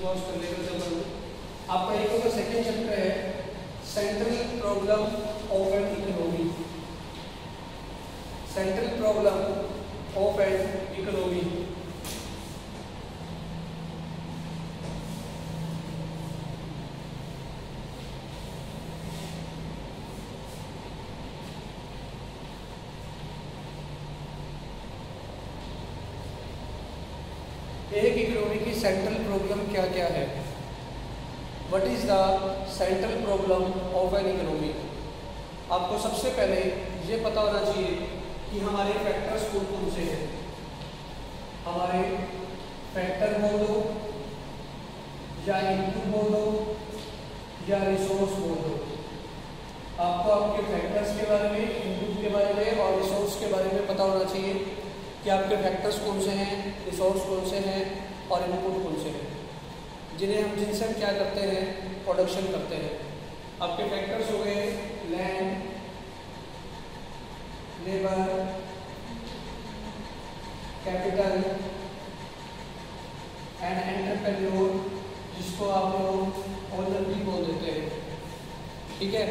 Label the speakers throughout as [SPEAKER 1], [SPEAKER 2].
[SPEAKER 1] कर लेकर जब आपका एक का सेकेंड चैप्टर है central problem of an economy. Central problem of an economy. एक इकोनॉमी की सेंट्रल प्रॉब्लम क्या क्या है? What is the central problem of an economy? आपको सबसे पहले ये पता होना चाहिए कि हमारे फैक्टर्स कौन कौन से हैं। हमारे फैक्टर बोल दो या इनपुट बोल दो या रिसोर्स बोल दो। आपको आपके फैक्टर्स के बारे में, इनपुट के बारे में और रिसोर्स के बारे में पता होना चाहिए कि आपके फैक्टर्स कौन से हैं, रिसोर्स कौन से हैं और इनपुट कौन से हैं, जिनसे हम क्या करते हैं, प्रोडक्शन करते हैं। आपके फैक्टर्स हो गए land, labour, capital and entrepreneur, जिसको आप लोग ओनर भी बोल देते हैं। ठीक है,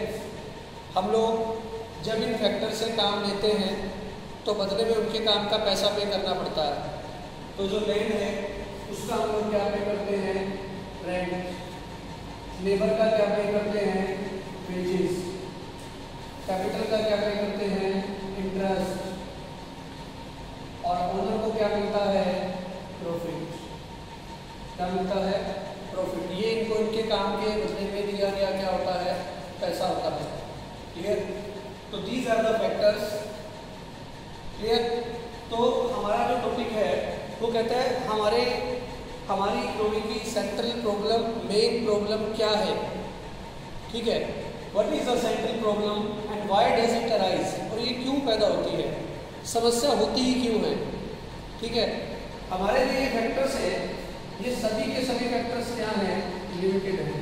[SPEAKER 1] हम लोग जब इन फैक्टर से काम लेते हैं तो बदले में उनके काम का पैसा पे करना पड़ता है। तो जो लैंड है उसका हम लोग क्या पे करते हैं, रेंट। लेबर का क्या पे करते हैं, वेजेस। कैपिटल का क्या पे करते हैं, इंटरेस्ट। और ओनर को क्या मिलता है, प्रॉफिट। क्या मिलता है, प्रॉफिट। ये इनको इनके काम के बदले में दिया गया क्या होता है, पैसा होता है। क्लियर? तो these are the factors. Clear? तो हमारा जो टॉपिक है वो कहता है हमारी इकोनॉमी की सेंट्रल प्रॉब्लम, मेन प्रॉब्लम क्या है। ठीक है, what is the central problem and why does it arise, और ये क्यों पैदा होती है, समस्या होती ही क्यों है। ठीक है, हमारे लिए फैक्टर्स है, ये सभी के सभी फैक्टर्स क्या हैं, लिमिटेड है।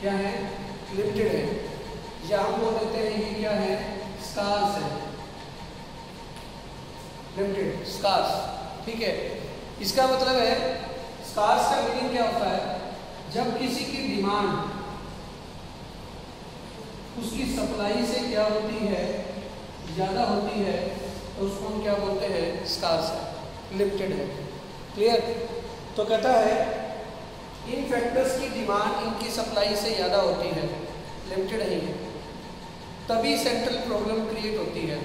[SPEAKER 1] क्या है, लिमिटेड है, या हम बोल देते हैं ये क्या है, स्कार्स है। Limited, scarce. ठीक है, इसका मतलब है स्कार्स का मीनिंग क्या होता है, जब किसी की डिमांड उसकी सप्लाई से क्या होती है, ज़्यादा होती है, तो उसको हम क्या बोलते हैं, स्कार्स है, लिमिटेड है। क्लियर? तो कहता है इन फैक्टर्स की डिमांड इनकी सप्लाई से ज़्यादा होती है, लिमिटेड नहीं है, तभी सेंट्रल प्रॉब्लम क्रिएट होती है।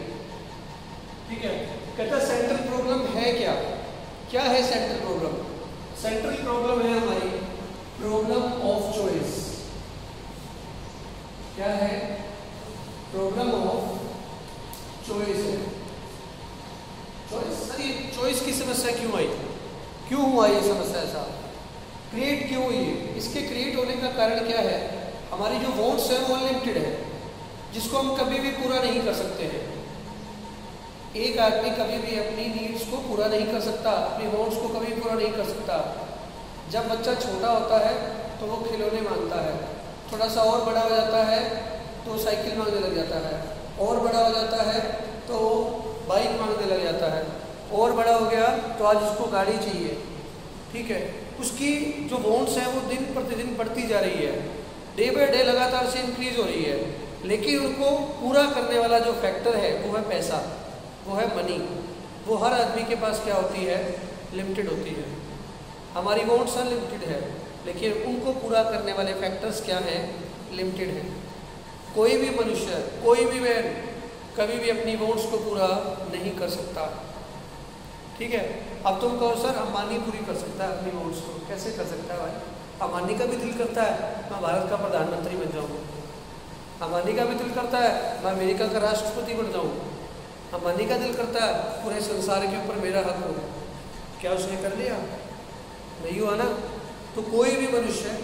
[SPEAKER 1] ठीक है, कहता है सेंट्रल प्रॉब्लम है क्या, क्या है सेंट्रल प्रॉब्लम? सेंट्रल प्रॉब्लम है हमारी प्रॉब्लम ऑफ चॉइस। क्या है, प्रॉब्लम ऑफ चॉइस है। चॉइस, सर ये चॉइस की समस्या क्यों आई, क्यों हुआ ये समस्या, ऐसा क्रिएट क्यों हुई है? इसके क्रिएट होने का कारण क्या है, हमारी जो वॉन्ट्स है वो अनलिमिटेड है, जिसको हम कभी भी पूरा नहीं कर सकते हैं। एक आदमी कभी भी अपनी नीड्स को पूरा नहीं कर सकता, अपनी वॉन्ट्स को कभी पूरा नहीं कर सकता। जब बच्चा छोटा होता है तो वो खिलौने मांगता है, थोड़ा सा और बड़ा हो जाता है तो साइकिल मांगने लग जाता है, और बड़ा हो जाता है तो बाइक मांगने लग जाता है, और बड़ा हो गया तो आज उसको गाड़ी चाहिए। ठीक है, उसकी जो वॉन्ट्स हैं वो दिन प्रतिदिन बढ़ती जा रही है, डे बाय डे लगातार से इंक्रीज हो रही है, लेकिन उनको पूरा करने वाला जो फैक्टर है वो है पैसा, वो है मनी। वो हर आदमी के पास क्या होती है, लिमिटेड होती है। हमारी वॉन्ट्स अनलिमिटेड है, लेकिन उनको पूरा करने वाले फैक्टर्स क्या हैं, लिमिटेड है। कोई भी मनुष्य, कोई भी मैन कभी भी अपनी वॉन्ट्स को पूरा नहीं कर सकता। ठीक है, अब तुम कहो सर अंबानी पूरी कर सकता है अपनी वॉन्ट्स को, कैसे कर सकता है भाई? अंबानी का भी दिल करता है मैं भारत का प्रधानमंत्री बन जाऊँ, अंबानी का भी दिल करता है मैं अमेरिका का राष्ट्रपति बन जाऊँ, अंबानी का दिल करता है पूरे संसार के ऊपर मेरा हक हो। क्या उसने कर लिया? नहीं हुआ ना। तो कोई भी मनुष्य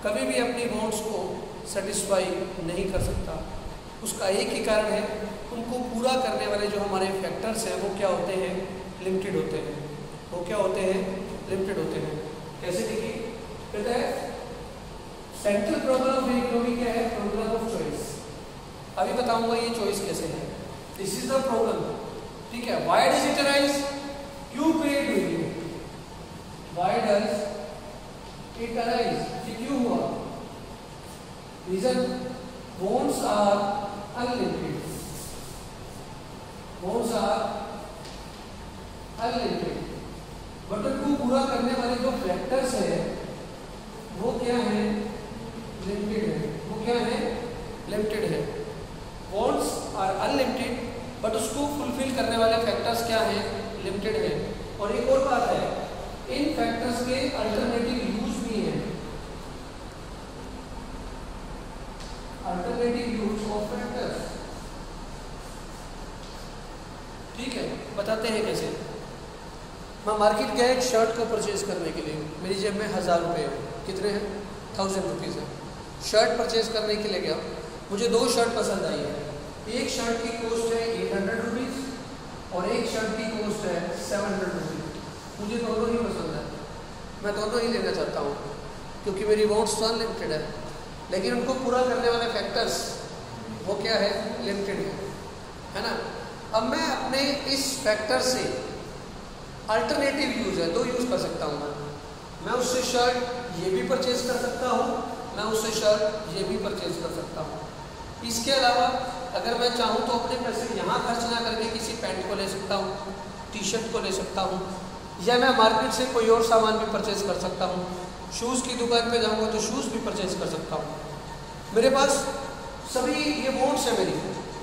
[SPEAKER 1] कभी भी अपनी वॉन्ट्स को सेटिस्फाई नहीं कर सकता। उसका एक ही कारण है, उनको पूरा करने वाले जो हमारे फैक्टर्स हैं वो क्या होते हैं, लिमिटेड होते हैं। वो क्या होते हैं, लिमिटेड होते हैं। कैसे देखिए, कहता है सेंट्रल प्रॉब्लम ऑफ इकोनॉमी क्या है, प्रॉब्लम ऑफ चॉइस। अभी बताऊंगा ये चॉइस कैसे है। This is the problem. ठीक है, व्हाई डज इट अराइज, क्यों क्रिएट हुई है, व्हाई डज इट अराइज, ये क्यों हुआ? Reason wants are unlimited, wants are unlimited, but उनको पूरा करने वाले जो फैक्टर्स है वो क्या है? लिमिटेड है। वो क्या है? लिमिटेड है। वॉन्ट्स आर अनलिमिटेड बट उसको फुलफिल करने वाले फैक्टर्स क्या हैं? लिमिटेड है। और एक और बात है, इन फैक्टर्स के अल्टरनेटिव यूज भी है, अल्टरनेटिव यूज ऑफ फैक्टर्स। ठीक है, बताते हैं कैसे। मैं मार्केट गया एक शर्ट को परचेज करने के लिए, मेरी जेब में 1000 रुपये है। कितने हैं? 1000 रुपीज़ है। शर्ट परचेज करने के लिए गया, मुझे 2 शर्ट पसंद आई है। एक शर्ट की कॉस्ट है 800 रुपीज़ और एक शर्ट की कॉस्ट है 700 रुपीज़। मुझे दोनों ही पसंद है, मैं दोनों ही लेना चाहता हूँ क्योंकि मेरी वॉन्ट्स तो अनलिमिटेड है, लेकिन उनको पूरा करने वाले फैक्टर्स वो क्या है? लिमिटेड है ना। अब मैं अपने इस फैक्टर से अल्टरनेटिव यूज है, 2 यूज़ कर सकता हूँ। मैं उससे शर्ट ये भी परचेज कर सकता हूँ, मैं उससे शर्ट ये भी परचेज कर सकता हूँ। इसके अलावा अगर मैं चाहूँ तो अपने पैसे यहाँ खर्च ना करके किसी पैंट को ले सकता हूँ, टी शर्ट को ले सकता हूँ, या मैं मार्केट से कोई और सामान भी परचेज कर सकता हूँ। शूज़ की दुकान पे जाऊँगा तो शूज़ भी परचेज कर सकता हूँ। मेरे पास सभी ये वॉन्ट्स है मेरी,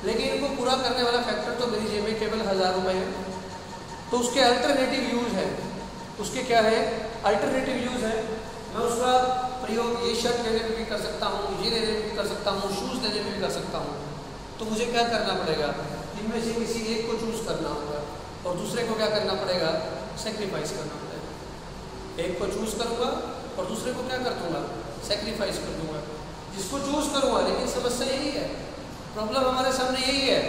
[SPEAKER 1] लेकिन इनको पूरा करने वाला फैक्टर तो मेरी जेब में केवल 1000 रुपये है। तो उसके अल्टरनेटिव यूज़ है, उसके क्या है? अल्टरनेटिव यूज़ है। मैं उसका प्रयोग ये शर्ट लेने में भी कर सकता हूँ, ये लेने में भी कर सकता हूँ, शूज़ लेने में भी कर सकता हूँ। तो मुझे क्या करना पड़ेगा? इनमें से किसी एक को चूज़ करना होगा और दूसरे को क्या करना पड़ेगा? सेक्रीफाइस करना पड़ेगा। एक को चूज़ करूँगा और दूसरे को क्या कर दूँगा? सेक्रीफाइस कर दूँगा। जिसको चूज़ करूँगा, लेकिन समस्या यही है, प्रॉब्लम हमारे सामने यही है,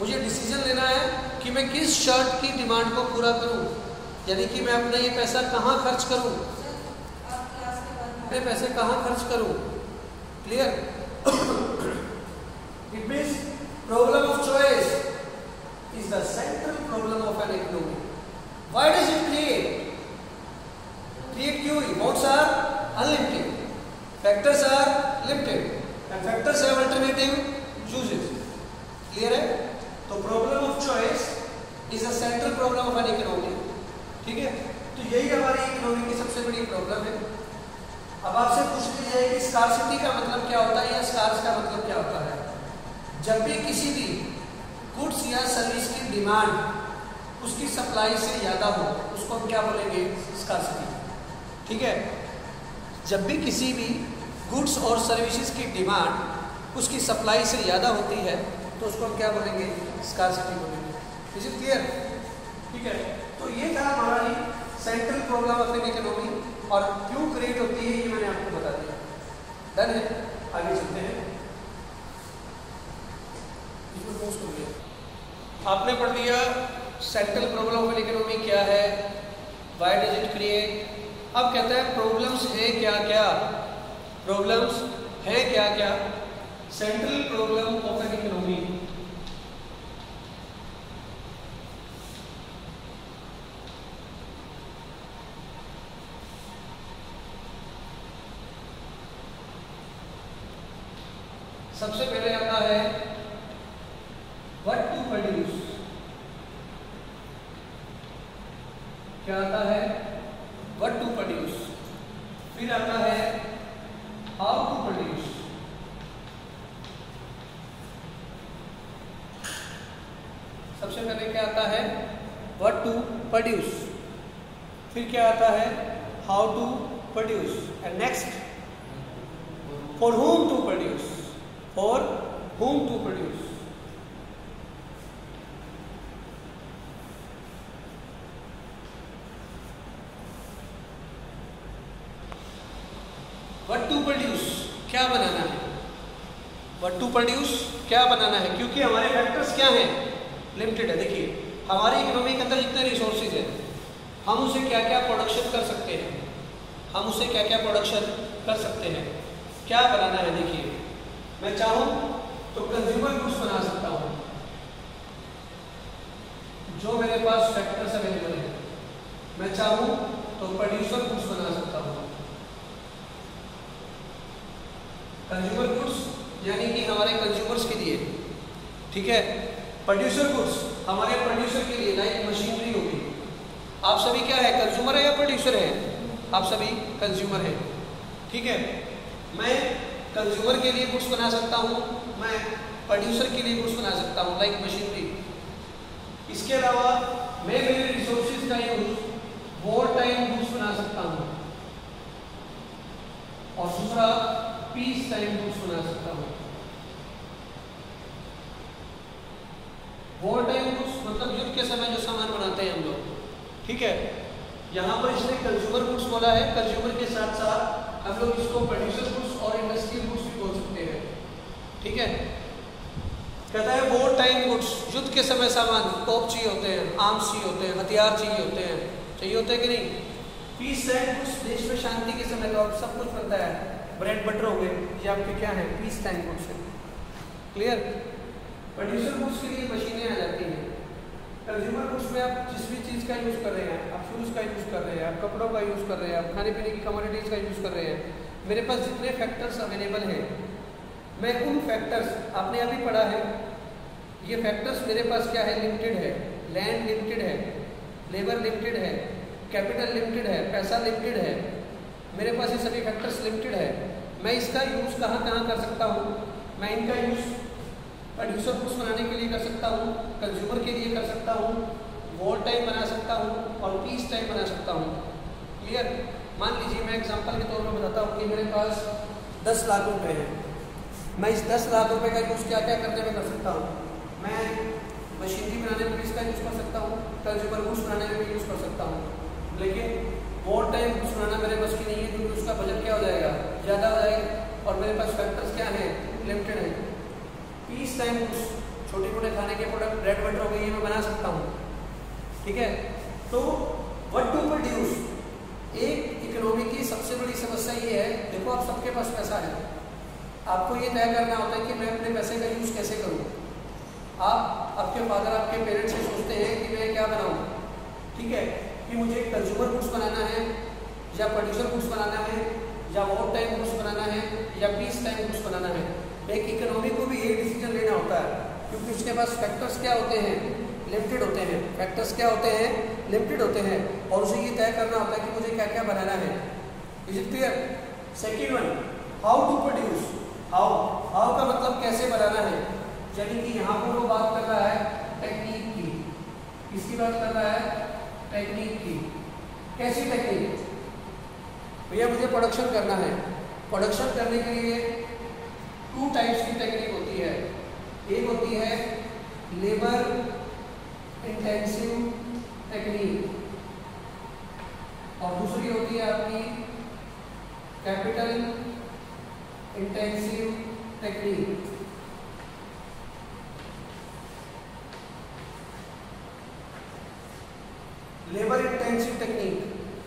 [SPEAKER 1] मुझे डिसीजन लेना है कि मैं किस शर्ट की डिमांड को पूरा करूँ, यानी कि मैं अपना ये पैसा कहाँ खर्च करूँ, अपने पैसे कहाँ खर्च करूँ। Clear? It means problem of choice is the central problem of an economy. Why does it create? Create क्यों? Wants are unlimited, factors are limited and factors have alternative uses. Clear है? तो problem of choice is a central problem of an economy. ठीक है, तो यही हमारी economy की सबसे बड़ी प्रॉब्लम है। अब आपसे पूछ ली जाए कि स्कार्सिटी का मतलब क्या होता है या स्कार्स का मतलब क्या होता है? जब भी किसी भी गुड्स या सर्विस की डिमांड उसकी सप्लाई से ज़्यादा हो, उसको हम क्या बोलेंगे? स्कार्सिटी। ठीक है, जब भी किसी भी गुड्स और सर्विसेज की डिमांड उसकी सप्लाई से ज़्यादा होती है तो उसको हम क्या बोलेंगे? स्कार्सिटी बोलेंगे। Is it clear? ठीक है, तो ये था हमारा central problem of an economy और क्यों क्रिएट होती है ये मैंने आपको बता दिया। डन है, आगे चलते हैं। आपने पढ़ लिया central problem of an economy क्या है, व्हाई डज इट क्रिएट। अब कहते हैं प्रॉब्लम्स है क्या क्या, प्रॉब्लम्स है क्या क्या। Central problem of an economy, सबसे पहले आता है व्हाट टू प्रोड्यूस। क्या आता है? What to produce. फिर आता है हाउ टू प्रोड्यूस। सबसे पहले क्या आता है? What to produce. फिर क्या आता है? How to produce. And next for whom to produce, for whom to produce। What to produce, क्या बनाना है? What to produce, क्या बनाना है? क्योंकि हमारे फैक्टर्स क्या हैं? लिमिटेड है। देखिए हमारी इकोनॉमी के अंदर जितने रिसोर्सेज हैं, हम उसे क्या क्या प्रोडक्शन कर सकते हैं, हम उसे क्या क्या प्रोडक्शन कर सकते हैं, क्या बनाना है। देखिए मैं चाहूँ तो कंज्यूमर गुड्स बना सकता हूँ, जो मेरे पास फैक्टर्स अवेलेबल है। मैं चाहूँ तो प्रोड्यूसर गुड्स बना सकता हूँ, कंज्यूमर गुड्स यानी कि हमारे कंज्यूमर्स के लिए, ठीक है। प्रोड्यूसर गुड्स हमारे प्रोड्यूसर के लिए, लाइक मशीनरी होगी। आप सभी क्या है, कंज्यूमर है या प्रोड्यूसर है? आप सभी कंज्यूमर है, ठीक है। मैं कंज्यूमर के लिए गुड्स बना सकता हूँ, मैं प्रोड्यूसर के लिए गुड्स बना सकता हूँ, लाइक मशीनरी। इसके अलावा मैं मेरे रिसोर्सेज का यूज वॉर टाइम गुड्स बना सकता हूँ, और दूसरा पीस टाइम गुड्स बना सकता हूँ। वॉर टाइम गुड्स मतलब युद्ध के समय जो सामान बनाते हैं हम लोग, ठीक है। यहाँ पर इसने कंज्यूमर गुड्स बोला है, कंज्यूमर के साथ साथ हम लोग इसको प्रोड्यूसर गुड्स और इंडस्ट्रियल गुड्स भी बोल सकते हैं, ठीक है। कहता है वॉर टाइम गुड्स, युद्ध के समय सामान, तोप चाहिए होते हैं, आर्म्स चाहिए होते हैं, हथियार चाहिए होते हैं कि नहीं। पीस टाइम गुड्स, देश में शांति के समय तो सब कुछ बनता है, ब्रेड बटर हो गए, ये आपके क्या है, पीस टाइम गुड्स है, क्लियर। प्रोड्यूसर गुड्स के लिए मशीनें आ जाती हैं। कंज्यूमर गुड्स में आप जिस भी चीज़ का यूज़ कर रहे हैं, आप शूज़ का यूज़ कर रहे हैं, आप कपड़ों का यूज़ कर रहे हैं, आप खाने पीने की कमोडिटीज़ का यूज़ कर रहे हैं, मेरे पास जितने फैक्टर्स अवेलेबल हैं, मैं उन फैक्टर्स, आपने अभी पढ़ा है, ये फैक्टर्स मेरे पास क्या है, लिमिटेड है। लैंड लिमिटेड है, लेबर लिमिटेड है, कैपिटल लिमिटेड है, पैसा लिमिटेड है, मेरे पास ये सभी फैक्टर्स लिमिटेड है। मैं इसका यूज़ कहाँ कहाँ कर सकता हूँ? मैं इनका यूज़ प्रोड्यूसर गुड्स बनाने के लिए कर सकता हूँ, कंज्यूमर के लिए कर सकता हूँ, वॉर टाइम बना सकता हूँ और पीस टाइम बना सकता हूँ, क्लियर। मान लीजिए मैं एग्जांपल के तौर पर बताता हूँ कि मेरे पास 10 लाख रुपए हैं। मैं इस 10 लाख रुपए का यूज़ क्या क्या करने में कर सकता हूँ? मैं मशीनरी बनाने में भी इसका यूज़ कर सकता हूँ, कंज्यूमर गुड्स बनाने में भी यूज़ कर सकता हूँ, लेकिन वॉर टाइम गुड्स बनाना मेरे बस की नहीं है, क्योंकि उसका बजट क्या हो जाएगा, ज़्यादा हो जाएगा, और मेरे पास फैक्टर्स क्या हैं, लिमिटेड है। पीस टाइम गुड्स, छोटे मोटे खाने के प्रोडक्ट, ब्रेड बटर हो गई, ये मैं बना सकता हूँ, ठीक है। तो व्हाट टू प्रोड्यूस, एक इकोनॉमी की सबसे बड़ी समस्या ये है, देखो आप सबके पास पैसा है, आपको ये तय करना होता है कि मैं अपने पैसे का यूज़ कैसे करूँ। आप, आपके फादर, आपके पेरेंट्स से सोचते हैं कि मैं क्या बनाऊँ, ठीक है, कि मुझे कंज्यूमर गुड्स बनाना है या प्रोड्यूसर गुड्स बनाना है या वॉर टाइम गुड्स बनाना है या पीस टाइम गुड्स बनाना है। एक इकोनॉमी को भी ये डिसीजन लेना होता है, क्योंकि उसके पास फैक्टर्स क्या होते हैं, लिमिटेड होते हैं। फैक्टर्स क्या होते हैं, लिमिटेड होते हैं, और उसे ये तय करना होता है कि मुझे क्या क्या बनाना है। Is it clear? Second one, how to produce. How का मतलब कैसे बनाना है, यानी कि यहाँ पर वो बात कर रहा है टेक्निक की। किसकी बात कर रहा है? टेक्निक की। कैसी टेक्निक? भैया मुझे प्रोडक्शन करना है, प्रोडक्शन करने के लिए 2 टाइप्स की टेक्निक होती है। एक होती है लेबर इंटेंसिव टेक्निक और दूसरी होती है आपकी capital intensive technique. Labour intensive technique,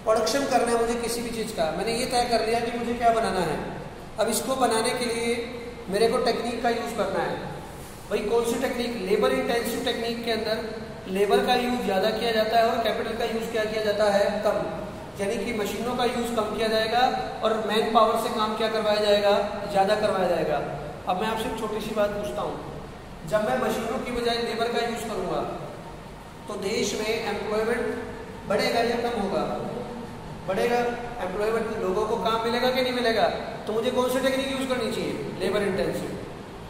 [SPEAKER 1] production करना है मुझे किसी भी चीज़ का, मैंने ये तय कर लिया कि मुझे क्या बनाना है। अब इसको बनाने के लिए मेरे को टेक्निक का यूज़ करना है। भाई कौन सी टेक्निक? लेबर इंटेंसिव टेक्निक के अंदर लेबर का यूज़ ज़्यादा किया जाता है और कैपिटल का यूज़ क्या किया जाता है? कम। यानी कि मशीनों का यूज़ कम किया जाएगा और मैन पावर से काम क्या करवाया जाएगा? ज़्यादा करवाया जाएगा। अब मैं आपसे एक छोटी सी बात पूछता हूँ, जब मैं मशीनों की बजाय लेबर का यूज़ करूँगा तो देश में एम्प्लॉयमेंट बढ़ेगा या कम होगा? बढ़ेगा। एम्प्लॉयमेंट, लोगों को काम मिलेगा कि नहीं मिलेगा? तो मुझे कौन सी टेक्निक यूज़ करनी चाहिए? Labour intensive.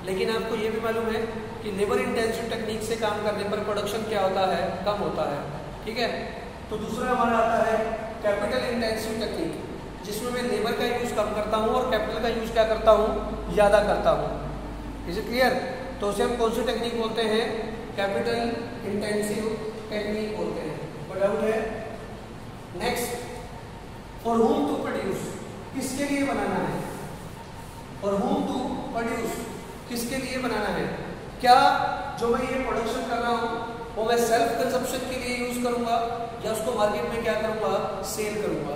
[SPEAKER 1] लेकिन आपको ये भी मालूम है कि लेबर इंटेंसिव टेक्निक से काम करने पर प्रोडक्शन क्या होता है? कम होता है, ठीक है। तो दूसरा हमारा आता है कैपिटल इंटेंसिव टेक्निक, जिसमें मैं लेबर का यूज़ कम करता हूँ और कैपिटल का यूज़ क्या करता हूँ? ज़्यादा करता हूँ। Is it clear? तो उसे हम कौन सी टेक्निक बोलते हैं? कैपिटल इंटेंसिव टेक्निक बोलते हैं। कोई डाउट है? Next, for whom to produce, किसके लिए बनाना है? फॉर whom टू प्रोड्यूस, किसके लिए बनाना है? क्या जो मैं ये प्रोडक्शन कर रहा हूँ वो मैं सेल्फ कंजप्शन के लिए यूज़ करूँगा या उसको मार्केट में क्या करूँगा? सेल करूँगा।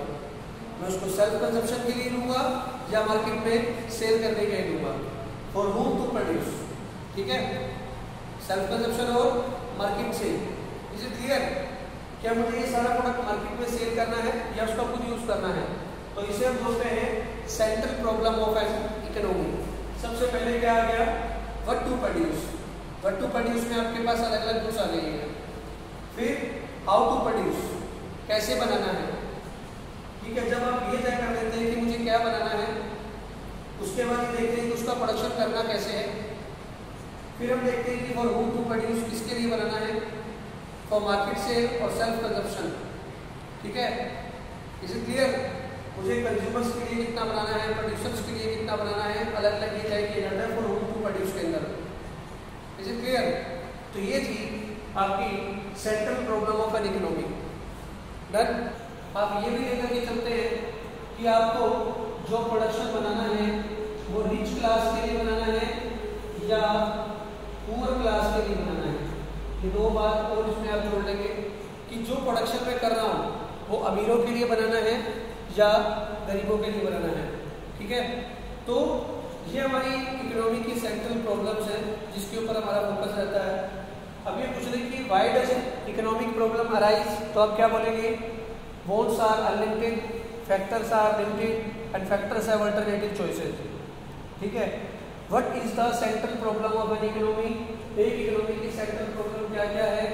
[SPEAKER 1] मैं उसको सेल्फ कंजप्शन के लिए लूँगा या मार्केट में सेल करने के लिए लूँगा। फॉर whom टू प्रोड्यूस, ठीक है, सेल्फ कंजप्शन और market sale. Is it clear? क्या मुझे ये सारा प्रोडक्ट मार्केट में सेल करना है या उसका खुद यूज़ करना है? तो इसे हम बोलते हैं central problem of an economy. सबसे पहले क्या आ गया, what to produce. What to produce में आपके पास अलग अलग गुड्स आ गई है। फिर हाउ टू प्रोड्यूस, कैसे बनाना है। ठीक है, जब आप ये तय कर लेते हैं कि मुझे क्या बनाना है, उसके बाद ये देखते हैं कि उसका प्रोडक्शन करना कैसे है। फिर हम देखते हैं कि फॉर हूम टू प्रोड्यूस, किसके लिए बनाना है, फॉर मार्केट सेल और सेल्फ कंजप्शन। ठीक है, इज इट क्लियर। मुझे कंज्यूमर्स के लिए कितना बनाना है, प्रोड्यूसर्स के लिए कितना बनाना है, अलग अलग ये तय किया जाता है फॉर हूम टू प्रोड्यूस के अंदर। Is it clear. तो ये थी आपकी central problem of an economy. Done. आप ये भी लेकर के चलते हैं कि आपको जो प्रोडक्शन बनाना है वो रिच क्लास के लिए बनाना है या पुअर क्लास के लिए बनाना है। ये दो बात और इसमें आप जोड़ लेंगे कि जो प्रोडक्शन मैं कर रहा हूँ वो अमीरों के लिए बनाना है या गरीबों के लिए बनाना है। ठीक है, तो ये हमारी इकोनॉमी की सेंट्रल प्रॉब्लम्स हैं जिसके ऊपर हमारा फोकस रहता है। अब ये पूछ रहे कि why does economic problem arise, तो आप क्या बोलेंगे, wants are unlimited, factors are limited and factors have alternative choices. ठीक है, what is the central problem of an economy, एक इकोनॉमी की सेंट्रल प्रॉब्लम क्या क्या है,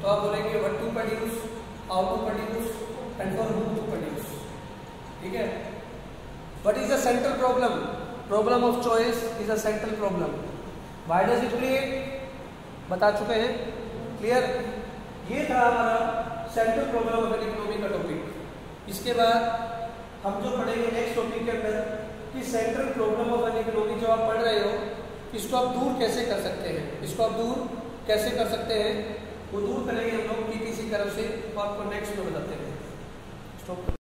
[SPEAKER 1] तो आप बोलेंगे what to produce, how to produce and for whom to produce. ठीक है, what is the central problem, problem of choice is a central problem. Why does it create, बता चुके हैं, क्लियर। ये था हमारा central problem of an economy का topic. इसके बाद हम जो पढ़ेंगे नेक्स्ट टॉपिक के अंदर कि central problem of an economy जो आप पढ़ रहे हो इसको आप दूर कैसे कर सकते हैं, इसको आप दूर कैसे कर सकते हैं, वो दूर करेंगे हम लोग पीटीसी की तरफ से, तो आपको नेक्स्ट में बताते हैं। स्टॉप।